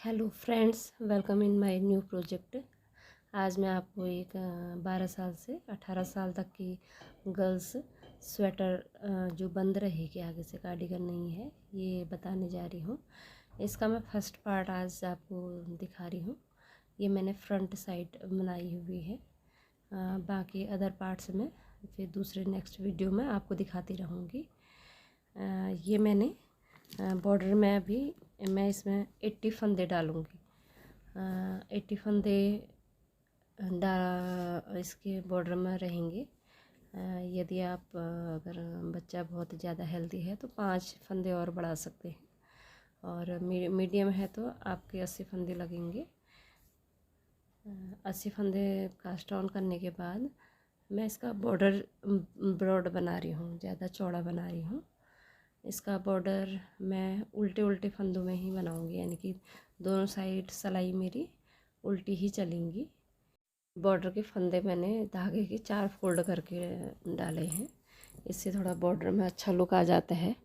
Hello friends, welcome in my new project. आज मैं आपको एक 12 साल से 18 साल तक की गर्ल्स स्वेटर जो बंद रहेगी, आगे से कार्डिगन नहीं है, ये बताने जा रही हूँ। इसका मैं फर्स्ट पार्ट आज आपको दिखा रही हूँ। ये मैंने फ्रंट साइड बनाई हुई है। बाकी अदर पार्ट्स में फिर दूसरे नेक्स्ट वीडियो में आपको दिखाती रहूँगी। ये मैंने बॉर्डर में अभी मैं इसमें 80 फंदे डालूँगी। 80 फंदे इसके बॉर्डर में रहेंगे। यदि आप अगर बच्चा बहुत ज़्यादा हेल्दी है तो 5 फंदे और बढ़ा सकते हैं, और मीडियम है तो आपके 80 फंदे लगेंगे। 80 फंदे कास्ट ऑन करने के बाद मैं इसका बॉर्डर ब्रॉड बना रही हूँ, ज़्यादा चौड़ा बना रही हूँ। इसका बॉर्डर मैं उल्टे उल्टे फंदों में ही बनाऊंगी, यानी कि दोनों साइड सिलाई मेरी उल्टी ही चलेंगी। बॉर्डर के फंदे मैंने धागे के 4 फोल्ड करके डाले हैं। इससे थोड़ा बॉर्डर में अच्छा लुक आ जाता है,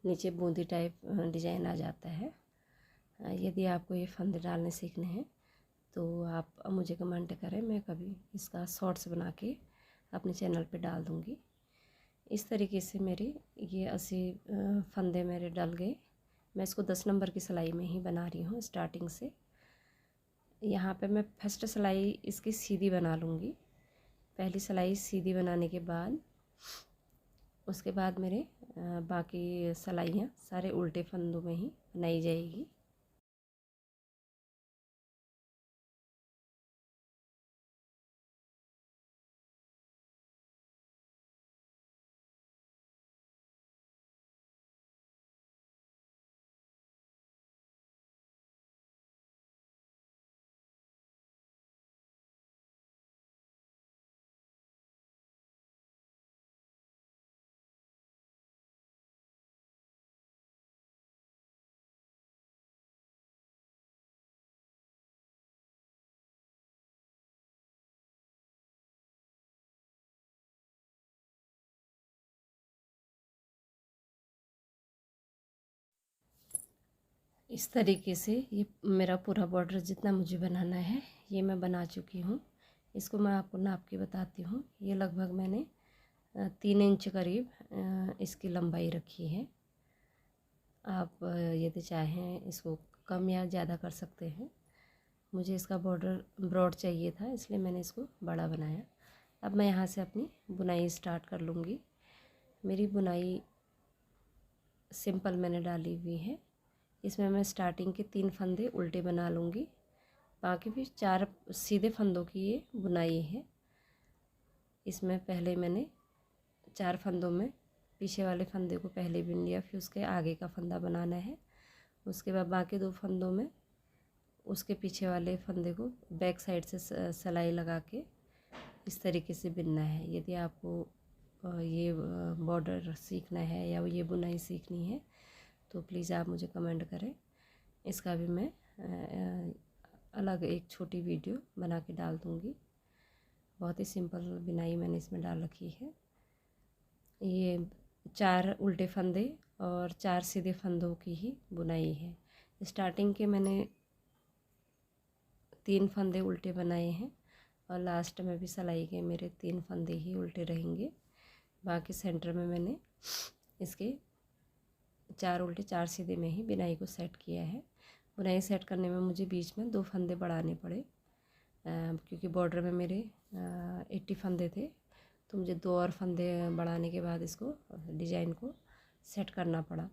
नीचे बूंदी टाइप डिज़ाइन आ जाता है। यदि आपको ये फंदे डालने सीखने हैं तो आप मुझे कमेंट करें, मैं कभी इसका शॉर्ट्स बना के अपने चैनल पे डाल दूँगी। इस तरीके से मेरे ये 80 फंदे मेरे डल गए। मैं इसको 10 नंबर की सिलाई में ही बना रही हूँ स्टार्टिंग से। यहाँ पे मैं फर्स्ट सिलाई इसकी सीधी बना लूँगी। पहली सिलाई सीधी बनाने के बाद उसके बाद मेरे बाकी सिलाइयाँ सारे उल्टे फंदों में ही बनाई जाएगी। इस तरीके से ये मेरा पूरा बॉर्डर जितना मुझे बनाना है ये मैं बना चुकी हूँ। इसको मैं आपको नाप के बताती हूँ। ये लगभग मैंने 3 इंच करीब इसकी लंबाई रखी है। आप यदि चाहें इसको कम या ज़्यादा कर सकते हैं। मुझे इसका बॉर्डर ब्रॉड चाहिए था, इसलिए मैंने इसको बड़ा बनाया। अब मैं यहाँ से अपनी बुनाई स्टार्ट कर लूँगी। मेरी बुनाई सिंपल मैंने डाली हुई है। इसमें मैं स्टार्टिंग के 3 फंदे उल्टे बना लूँगी, बाकी भी 4 सीधे फंदों की ये बुनाई है। इसमें पहले मैंने 4 फंदों में पीछे वाले फंदे को पहले बिन लिया, फिर उसके आगे का फंदा बनाना है। उसके बाद बाकी 2 फंदों में उसके पीछे वाले फंदे को बैक साइड से सिलाई लगा के इस तरीके से बिनना है। यदि आपको ये बॉर्डर सीखना है या ये बुनाई सीखनी है तो प्लीज़ आप मुझे कमेंट करें। इसका भी मैं अलग एक छोटी वीडियो बना के डाल दूँगी। बहुत ही सिंपल बुनाई मैंने इसमें डाल रखी है। ये 4 उल्टे फंदे और 4 सीधे फंदों की ही बुनाई है। स्टार्टिंग के मैंने 3 फंदे उल्टे बनाए हैं और लास्ट में भी सिलाई के मेरे 3 फंदे ही उल्टे रहेंगे। बाकी सेंटर में मैंने इसके 4 उल्टे 4 सीधे में ही बुनाई को सेट किया है। बुनाई सेट करने में मुझे बीच में 2 फंदे बढ़ाने पड़े, क्योंकि बॉर्डर में मेरे 80 फंदे थे, तो मुझे 2 और फंदे बढ़ाने के बाद इसको डिज़ाइन को सेट करना पड़ा।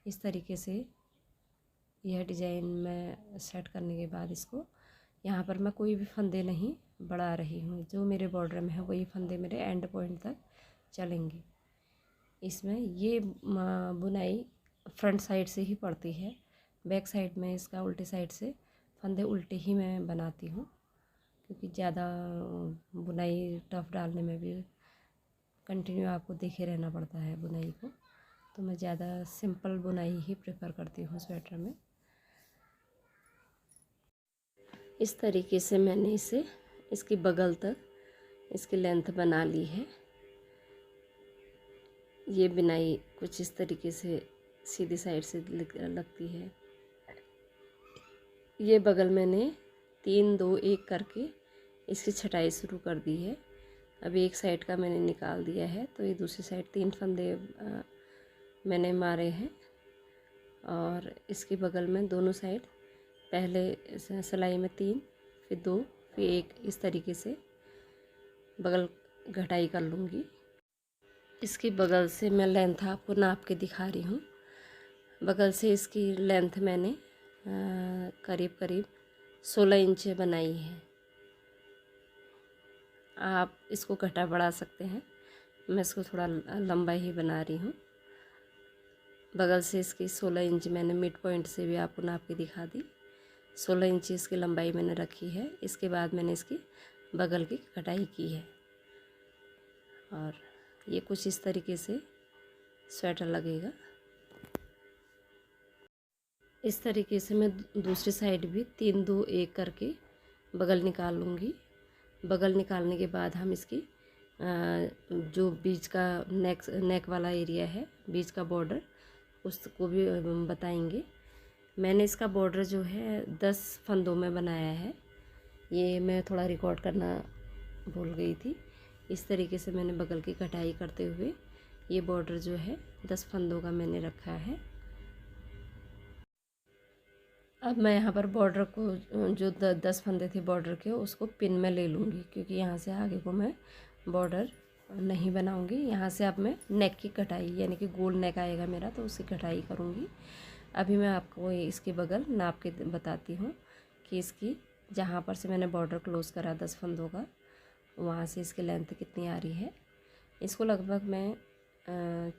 इस तरीके से यह डिज़ाइन में सेट करने के बाद इसको यहाँ पर मैं कोई भी फंदे नहीं बढ़ा रही हूँ। जो मेरे बॉर्डर में है वही फंदे मेरे एंड पॉइंट तक चलेंगे। इसमें ये बुनाई फ्रंट साइड से ही पड़ती है, बैक साइड में इसका उल्टे साइड से फंदे उल्टे ही मैं बनाती हूँ, क्योंकि ज़्यादा बुनाई टफ डालने में भी कंटिन्यू आपको देखे रहना पड़ता है बुनाई को, तो मैं ज़्यादा सिंपल बुनाई ही प्रेफर करती हूँ स्वेटर में। इस तरीके से मैंने इसे इसकी बगल तक इसकी लेंथ बना ली है। ये बुनाई कुछ इस तरीके से सीधी साइड से लगती है। ये बगल मैंने 3 2 1 करके इसकी छटाई शुरू कर दी है। अभी एक साइड का मैंने निकाल दिया है, तो ये दूसरी साइड 3 फंदे मैंने मारे हैं। और इसके बगल में दोनों साइड पहले सिलाई में 3, फिर 2, फिर 1, इस तरीके से बगल घटाई कर लूँगी। इसकी बगल से मैं लेंथ आपको नाप के दिखा रही हूँ। बगल से इसकी लेंथ मैंने करीब करीब 16 इंच बनाई है। आप इसको घटा बढ़ा सकते हैं, मैं इसको थोड़ा लंबा ही बना रही हूँ। बगल से इसकी 16 इंच मैंने मिड पॉइंट से भी आपको नाप के दिखा दी। 16 इंच इसकी लंबाई मैंने रखी है। इसके बाद मैंने इसकी बगल की कटाई की है। और ये कुछ इस तरीके से स्वेटर लगेगा। इस तरीके से मैं दूसरी साइड भी 3 2 1 करके बगल निकाल लूँगी। बगल निकालने के बाद हम इसकी जो बीच का नेक वाला एरिया है, बीच का बॉर्डर, उसको भी बताएंगे। मैंने इसका बॉर्डर जो है 10 फंदों में बनाया है। ये मैं थोड़ा रिकॉर्ड करना भूल गई थी। इस तरीके से मैंने बगल की कटाई करते हुए ये बॉर्डर जो है 10 फंदों का मैंने रखा है। अब मैं यहाँ पर बॉर्डर को जो 10 फंदे थे बॉर्डर के, उसको पिन में ले लूँगी, क्योंकि यहाँ से आगे को मैं बॉर्डर नहीं बनाऊँगी। यहाँ से अब मैं नेक की कटाई, यानी कि गोल नेक आएगा मेरा, तो उसकी कटाई करूँगी। अभी मैं आपको इसके बगल नाप के बताती हूँ कि इसकी जहाँ पर से मैंने बॉर्डर क्लोज़ करा 10 फंदों का, वहाँ से इसकी लेंथ कितनी आ रही है। इसको लगभग मैं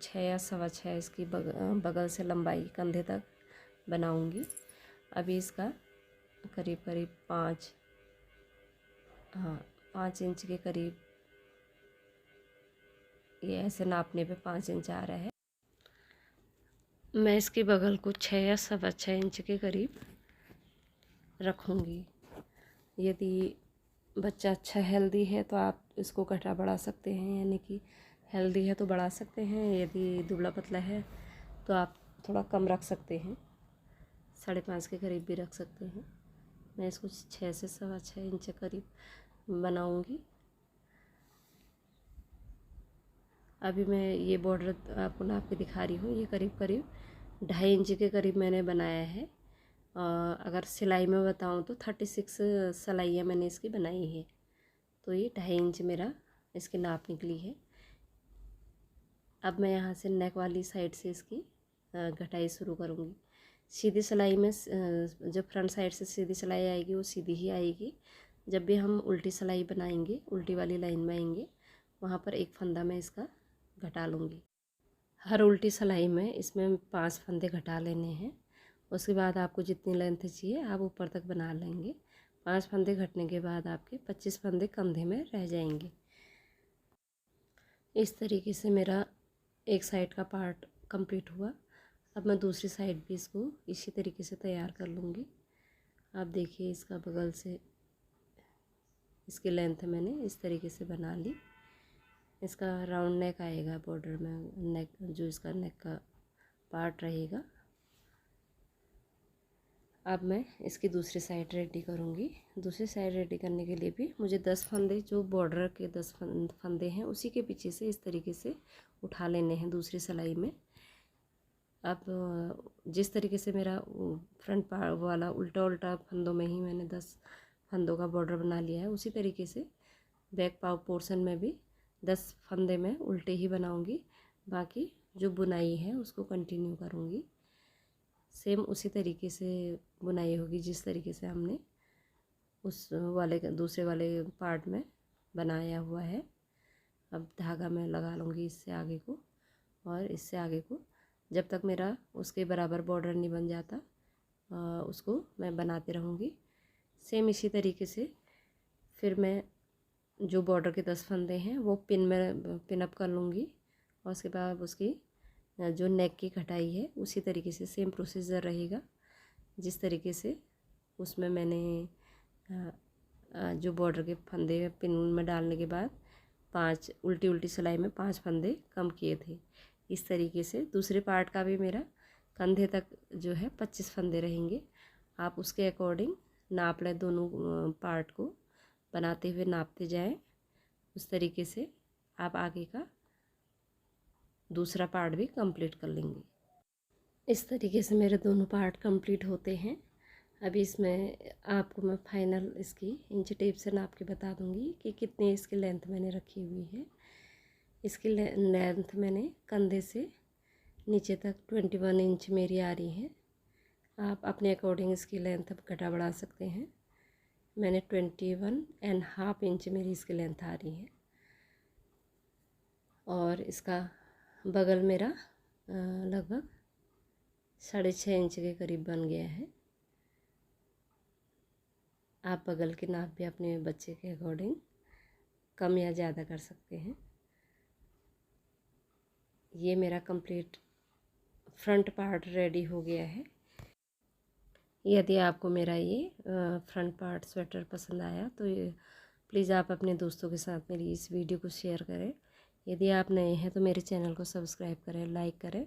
6 या 6.25 इसकी बगल से लंबाई कंधे तक बनाऊँगी। अभी इसका करीब करीब 5 इंच के करीब, ये ऐसे नापने पे 5 इंच आ रहा है। मैं इसके बगल को 6 या 6.25 इंच के करीब रखूँगी। यदि बच्चा अच्छा हेल्दी है तो आप इसको घटा बढ़ा सकते हैं, यानी कि हेल्दी है तो बढ़ा सकते हैं। यदि दुबला पतला है तो आप थोड़ा कम रख सकते हैं, 5.5 के करीब भी रख सकते हैं। मैं इसको 6 से 6.25 इंच के करीब बनाऊंगी। अभी मैं ये बॉर्डर आपको नाप के दिखा रही हूँ। ये करीब करीब 2.5 इंच के करीब मैंने बनाया है। अगर सिलाई में बताऊँ तो 36 सिलाइयाँ मैंने इसकी बनाई है, तो ये 2.5 इंच मेरा इसकी नाप निकली है। अब मैं यहाँ से नेक वाली साइड से इसकी घटाई शुरू करूँगी। सीधी सिलाई में जब फ्रंट साइड से सीधी सिलाई आएगी वो सीधी ही आएगी। जब भी हम उल्टी सिलाई बनाएंगे, उल्टी वाली लाइन में आएंगे, वहाँ पर एक फंदा मैं इसका घटा लूँगी। हर उल्टी सिलाई में इसमें 5 फंदे घटा लेने हैं। उसके बाद आपको जितनी लेंथ चाहिए आप ऊपर तक बना लेंगे। 5 फंदे घटने के बाद आपके 25 फंदे कंधे में रह जाएंगे। इस तरीके से मेरा एक साइड का पार्ट कंप्लीट हुआ। अब मैं दूसरी साइड भी इसको इसी तरीके से तैयार कर लूँगी। आप देखिए, इसका बगल से इसकी लेंथ मैंने इस तरीके से बना ली। इसका राउंड नेक आएगा बॉर्डर में, नेक जो इसका नेक का पार्ट रहेगा। अब मैं इसकी दूसरी साइड रेडी करूँगी। दूसरी साइड रेडी करने के लिए भी मुझे 10 फंदे, जो बॉर्डर के 10 फंदे हैं, उसी के पीछे से इस तरीके से उठा लेने हैं दूसरी सिलाई में। अब जिस तरीके से मेरा फ्रंट पार्ट वाला उल्टा फंदों में ही मैंने 10 फंदों का बॉर्डर बना लिया है, उसी तरीके से बैक पाव पोर्शन में भी 10 फंदे में उल्टे ही बनाऊंगी। बाकी जो बुनाई है उसको कंटिन्यू करूंगी। सेम उसी तरीके से बुनाई होगी जिस तरीके से हमने उस वाले दूसरे वाले पार्ट में बनाया हुआ है। अब धागा मैं लगा लूँगी इससे आगे को और इससे आगे को, जब तक मेरा उसके बराबर बॉर्डर नहीं बन जाता उसको मैं बनाते रहूँगी। सेम इसी तरीके से फिर मैं जो बॉर्डर के 10 फंदे हैं वो पिन अप कर लूँगी और उसके बाद उसकी जो नेक की कटाई है उसी तरीके से सेम प्रोसीजर रहेगा। जिस तरीके से उसमें मैंने जो बॉर्डर के फंदे पिन में डालने के बाद 5 उल्टी सिलाई में 5 फंदे कम किए थे, इस तरीके से दूसरे पार्ट का भी मेरा कंधे तक जो है 25 फंदे रहेंगे। आप उसके अकॉर्डिंग नाप लें, दोनों पार्ट को बनाते हुए नापते जाएं। उस तरीके से आप आगे का दूसरा पार्ट भी कंप्लीट कर लेंगे। इस तरीके से मेरे दोनों पार्ट कंप्लीट होते हैं। अभी इसमें आपको मैं फाइनल इसकी इंच टेप से नाप के बता दूंगी कि कितनी इसकी लेंथ मैंने रखी हुई है। इसकी लेंथ मैंने कंधे से नीचे तक 21 इंच मेरी आ रही है। आप अपने अकॉर्डिंग इसकी लेंथ घटा बढ़ा सकते हैं। मैंने 21.5 इंच मेरी इसकी लेंथ आ रही है। और इसका बगल मेरा लगभग 6.5 इंच के करीब बन गया है। आप बगल के नाप भी अपने बच्चे के अकॉर्डिंग कम या ज़्यादा कर सकते हैं। ये मेरा कंप्लीट फ्रंट पार्ट रेडी हो गया है। यदि आपको मेरा ये फ्रंट पार्ट स्वेटर पसंद आया तो प्लीज़ आप अपने दोस्तों के साथ मेरी इस वीडियो को शेयर करें। यदि आप नए हैं तो मेरे चैनल को सब्सक्राइब करें, लाइक करें